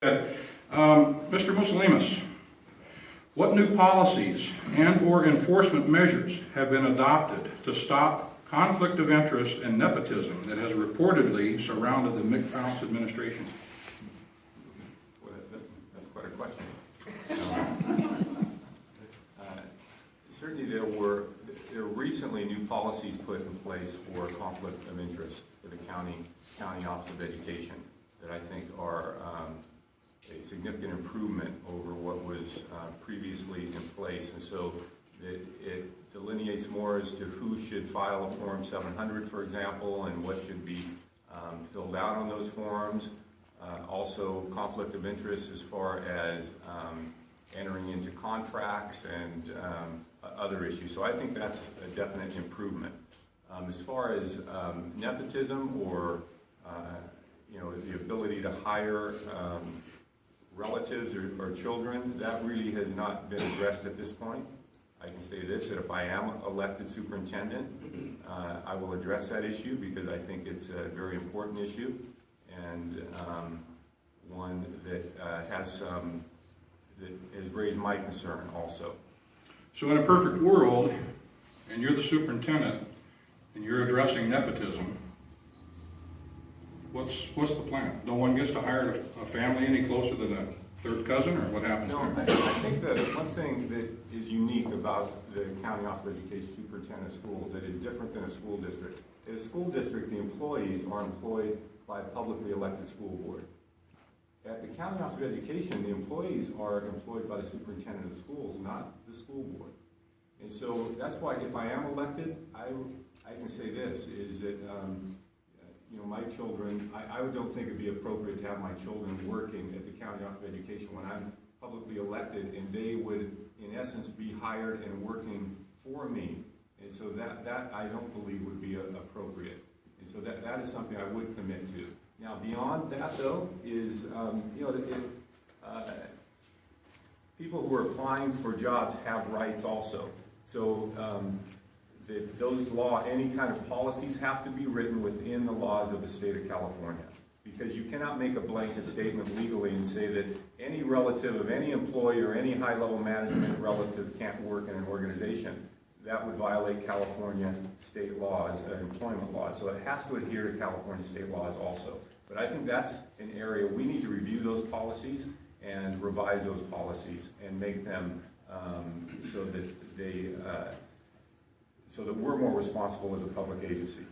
Mr. Musolimas, what new policies and/or enforcement measures have been adopted to stop conflict of interest and nepotism that has reportedly surrounded the McFounce administration? Well, that's quite a question. Certainly there were recently new policies put in place for conflict of interest for the county Office of Education that I think are a significant improvement over what was previously in place. And so it delineates more as to who should file a Form 700, for example, and what should be filled out on those forms. Also, conflict of interest as far as entering into contracts and other issues. So I think that's a definite improvement. As far as nepotism or the ability to hire relatives or children, that really has not been addressed at this point. I can say this, that if I am elected superintendent, I will address that issue because I think it's a very important issue and one that has raised my concern also. So in a perfect world, and you're the superintendent, and you're addressing nepotism, what's the plan? No one gets to hire a family any closer than a third cousin, or what happens No, there? I think that one thing that is unique about the County Office of Education Superintendent of Schools that is different than a school district. In a school district, the employees are employed by a publicly elected school board. At the County Office of Education, the employees are employed by the superintendent of schools, not the school board. And so that's why if I am elected, I can say this, is that my children, I don't think it'd be appropriate to have my children working at the County Office of Education when I'm publicly elected, and they would, in essence, be hired and working for me. And so that I don't believe would be appropriate. And so that is something I would commit to. Now, beyond that, though, is, people who are applying for jobs have rights also. So any kind of policies have to be written within the laws of the state of California. Because you cannot make a blanket statement legally and say that any relative of any employee or any high-level management relative can't work in an organization. That would violate California state laws, employment laws. So it has to adhere to California state laws also. But I think that's an area we need to review those policies and revise those policies and make them so that we're more responsible as a public agency.